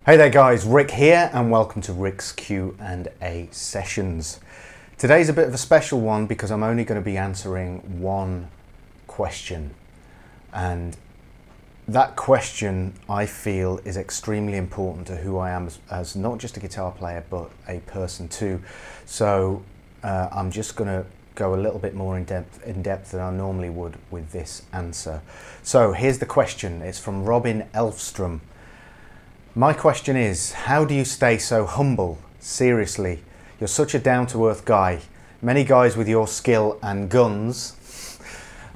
Hey there guys, Rick here and welcome to Rick's Q&A sessions. Today's a bit of a special one because I'm only going to be answering one question, and that question I feel is extremely important to who I am as not just a guitar player but a person too. So I'm just going to go a little bit more in depth than I normally would with this answer. So here's the question. It's from Robin Elfstrom. My question is, how do you stay so humble? Seriously, you're such a down-to-earth guy. Many guys with your skill and guns,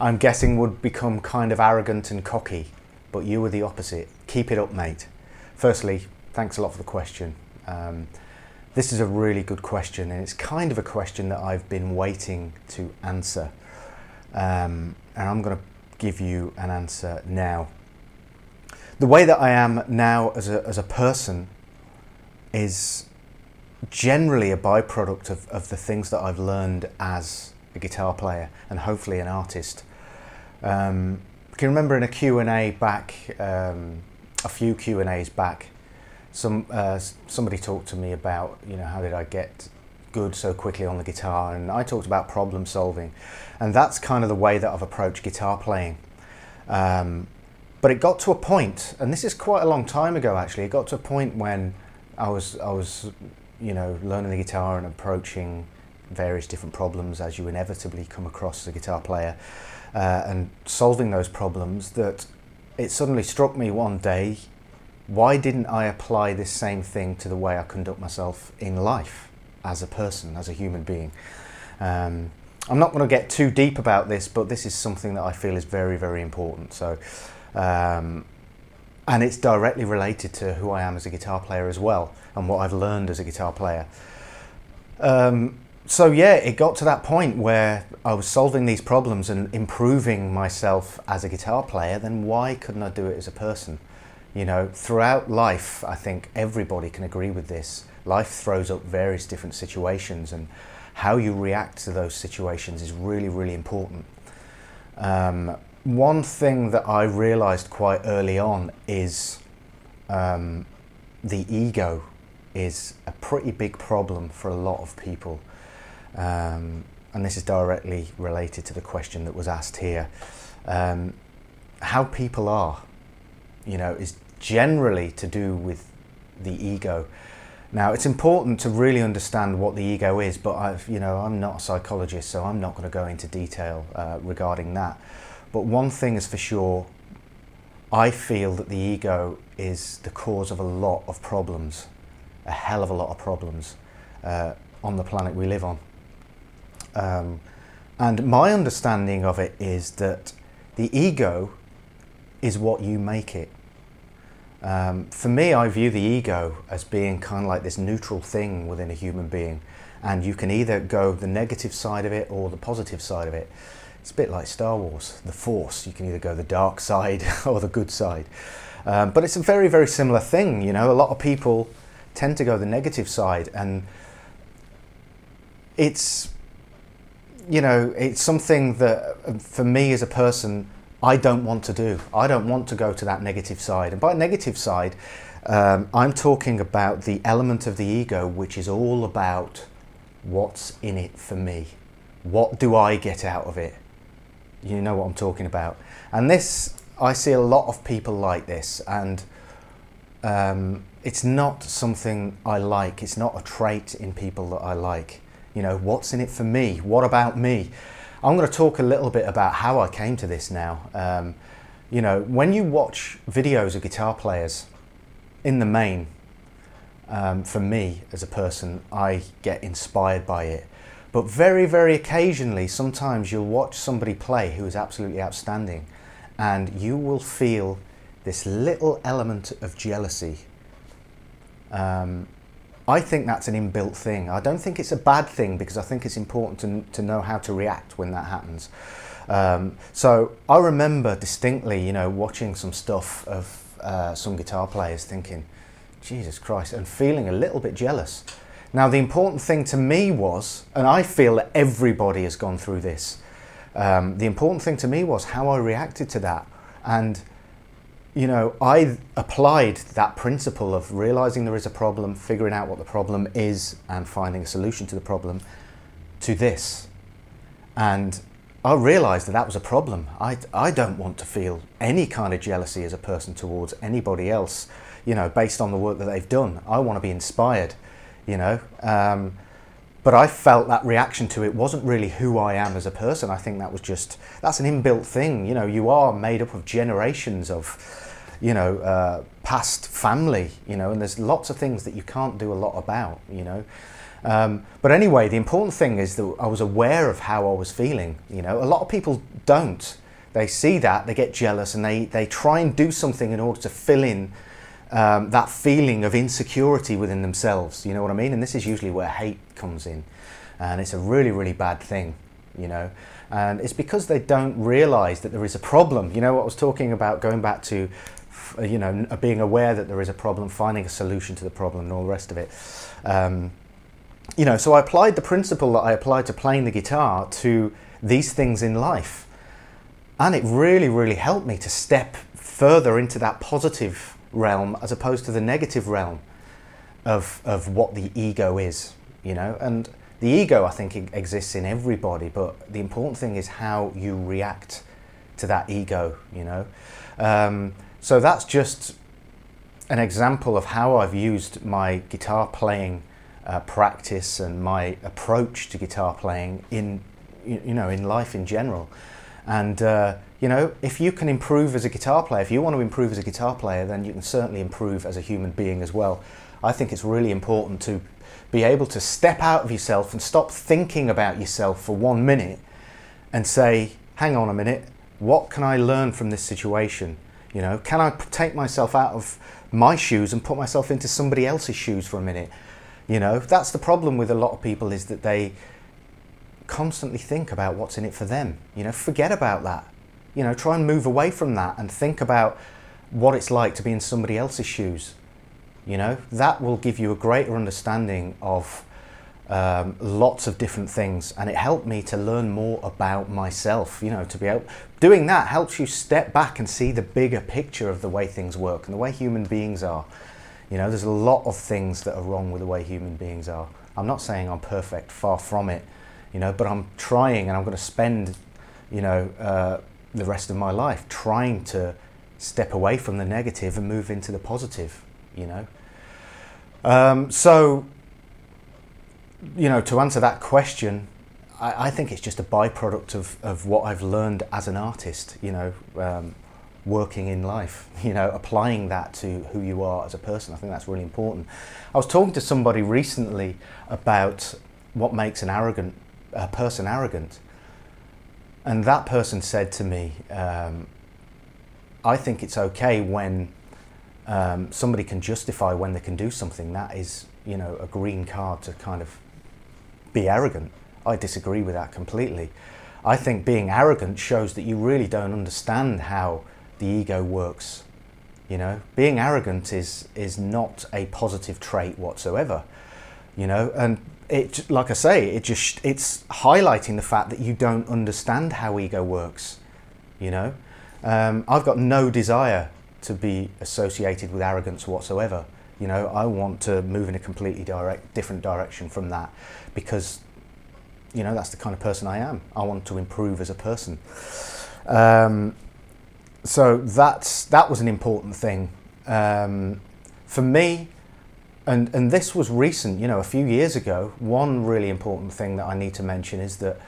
I'm guessing, would become kind of arrogant and cocky, but you were the opposite. Keep it up, mate. Firstly, thanks a lot for the question. This is a really good question, and it's kind of a question that I've been waiting to answer. And I'm going to give you an answer now. The way that I am now as a person is generally a byproduct of the things that I've learned as a guitar player and hopefully an artist. Can you remember in a Q&A back, a few Q&As back, somebody talked to me about, how did I get good so quickly on the guitar, and I talked about problem solving, and that's kind of the way that I've approached guitar playing. But it got to a point, and this is quite a long time ago actually, it got to a point when I was learning the guitar and approaching various different problems as you inevitably come across as a guitar player, and solving those problems, that it suddenly struck me one day, why didn't I apply this same thing to the way I conduct myself in life as a person, as a human being? I'm not going to get too deep about this, but this is something that I feel is very, very important. So. And it's directly related to who I am as a guitar player as well, and what I've learned as a guitar player. So yeah, it got to that point where I was solving these problems and improving myself as a guitar player. Then why couldn't I do it as a person? Throughout life, I think everybody can agree with this. Life throws up various different situations, and how you react to those situations is really, really important. One thing that I realized quite early on is the ego is a pretty big problem for a lot of people. And this is directly related to the question that was asked here. How people are, is generally to do with the ego. Now, it's important to really understand what the ego is, but I'm not a psychologist, so I'm not going to go into detail regarding that. But one thing is for sure, I feel that the ego is the cause of a lot of problems, a hell of a lot of problems on the planet we live on. And my understanding of it is that the ego is what you make it. For me, I view the ego as being kind of like this neutral thing within a human being, and you can either go the negative side of it or the positive side of it. It's a bit like Star Wars, the Force. You can either go the dark side or the good side. But it's a very, very similar thing. A lot of people tend to go the negative side, and it's something that for me as a person, I don't want to do. I don't want to go to that negative side. And by negative side, I'm talking about the element of the ego which is all about what's in it for me. What do I get out of it? You know what I'm talking about. And this, I see a lot of people like this, and it's not something I like. It's not a trait in people that I like. What's in it for me? What about me? I'm going to talk a little bit about how I came to this now. When you watch videos of guitar players, in the main, for me as a person, I get inspired by it. But very, very occasionally, sometimes you'll watch somebody play who is absolutely outstanding, and you will feel this little element of jealousy. I think that's an inbuilt thing. I don't think it's a bad thing, because I think it's important to know how to react when that happens. So I remember distinctly, watching some stuff of some guitar players thinking, Jesus Christ, and feeling a little bit jealous. Now, the important thing to me was, and I feel that everybody has gone through this, the important thing to me was how I reacted to that. And you know, I applied that principle of realizing there is a problem, figuring out what the problem is, and finding a solution to the problem to this. And I realized that that was a problem. I don't want to feel any kind of jealousy as a person towards anybody else, you know, based on the work that they've done. I want to be inspired, you know. But I felt that reaction to it wasn't really who I am as a person. I think that was just, that's an inbuilt thing. You know, you are made up of generations of, you know, past family, you know, and there's lots of things that you can't do a lot about, you know. But anyway, the important thing is that I was aware of how I was feeling, you know. A lot of people don't. They see that, they get jealous, and they try and do something in order to fill in that feeling of insecurity within themselves, you know what I mean? And this is usually where hate comes in, and it's a really, really bad thing, you know. And it's because they don't realize that there is a problem. You know what I was talking about, going back to, you know, being aware that there is a problem, finding a solution to the problem and all the rest of it. You know, so I applied the principle that I applied to playing the guitar to these things in life. And it really, really helped me to step further into that positive realm as opposed to the negative realm of what the ego is, you know. And the ego, I think, exists in everybody, but the important thing is how you react to that ego, you know. So that's just an example of how I've used my guitar playing practice and my approach to guitar playing in, you know, in life in general. And you know, if you can improve as a guitar player, if you want to improve as a guitar player, then you can certainly improve as a human being as well. I think it's really important to be able to step out of yourself and stop thinking about yourself for 1 minute and say, hang on a minute, what can I learn from this situation? You know, can I take myself out of my shoes and put myself into somebody else's shoes for a minute? You know, that's the problem with a lot of people, is that they constantly think about what's in it for them. You know, forget about that. You know, try and move away from that and think about what it's like to be in somebody else's shoes. You know, that will give you a greater understanding of lots of different things, and it helped me to learn more about myself. You know, to be able, doing that helps you step back and see the bigger picture of the way things work and the way human beings are. You know, there's a lot of things that are wrong with the way human beings are. I'm not saying I'm perfect, far from it, you know, but I'm trying, and I'm going to spend, you know, the rest of my life trying to step away from the negative and move into the positive, you know. So, you know, to answer that question, I think it's just a byproduct of what I've learned as an artist, you know, working in life, you know, applying that to who you are as a person. I think that's really important. I was talking to somebody recently about what makes a person arrogant. And that person said to me, I think it's okay when somebody can justify when they can do something. That is, you know, a green card to kind of be arrogant. I disagree with that completely. I think being arrogant shows that you really don't understand how the ego works. You know, being arrogant is not a positive trait whatsoever. You know, and it, like I say, it's highlighting the fact that you don't understand how ego works. You know, I've got no desire to be associated with arrogance whatsoever. You know, I want to move in a completely different direction from that, because, you know, that's the kind of person I am. I want to improve as a person. So that was an important thing for me. And this was recent, you know, a few years ago. One really important thing that I need to mention is that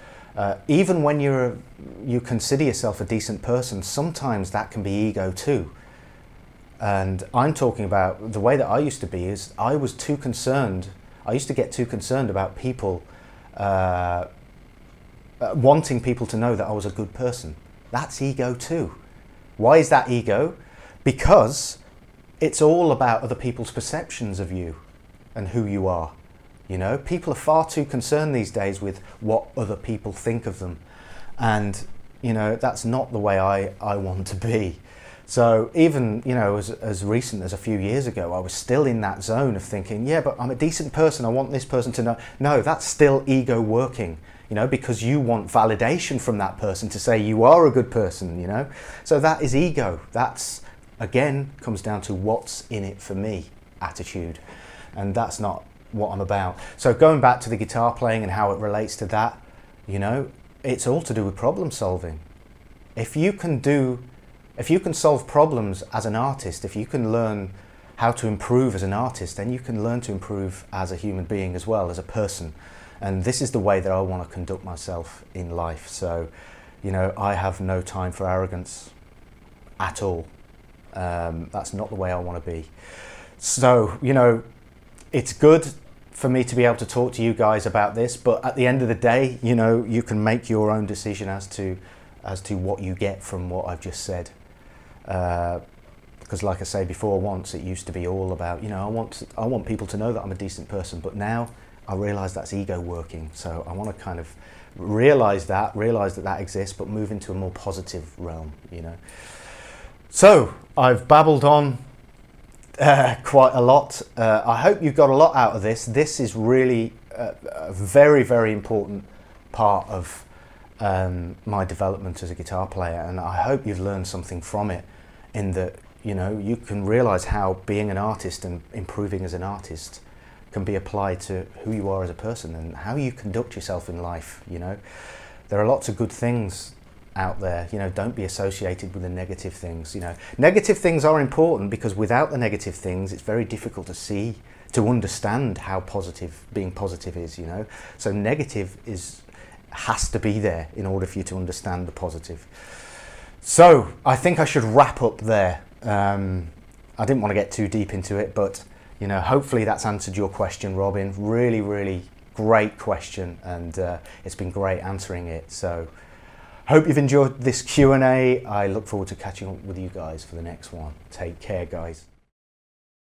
even when you consider yourself a decent person, sometimes that can be ego too. And I'm talking about the way that I used to be is I was too concerned. I used to get too concerned about people, wanting people to know that I was a good person. That's ego too. Why is that ego? Because it's all about other people's perceptions of you and who you are. You know, people are far too concerned these days with what other people think of them. And, you know, that's not the way I want to be. So even, you know, as recent as a few years ago, I was still in that zone of thinking, yeah, but I'm a decent person. I want this person to know. No, that's still ego working, you know, because you want validation from that person to say you are a good person, you know. So that is ego. That's again comes down to what's in it for me attitude, and that's not what I'm about. So going back to the guitar playing and how it relates to that, you know, it's all to do with problem solving. If you can solve problems as an artist, if you can learn how to improve as an artist, then you can learn to improve as a human being as well, as a person. And this is the way that I want to conduct myself in life. So, you know, I have no time for arrogance at all. That's not the way I want to be. So, you know, it's good for me to be able to talk to you guys about this, but at the end of the day, you know, you can make your own decision as to what you get from what I've just said. Because like I say before, once it used to be all about, you know, I want people to know that I'm a decent person, but now I realise that's ego working. So I want to kind of realise that exists, but move into a more positive realm, you know. So I've babbled on quite a lot. I hope you've got a lot out of this. This is really a very, very important part of my development as a guitar player, and I hope you've learned something from it, in that, you know, you can realise how being an artist and improving as an artist can be applied to who you are as a person and how you conduct yourself in life. You know, there are lots of good things out there. You know, don't be associated with the negative things. You know, negative things are important, because without the negative things, it's very difficult to understand how being positive is. You know, so negative has to be there in order for you to understand the positive. So I think I should wrap up there. I didn't want to get too deep into it, but, you know, hopefully that's answered your question, Robin. Really, really great question, and it's been great answering it. So hope you've enjoyed this Q&A. I look forward to catching up with you guys for the next one. Take care, guys.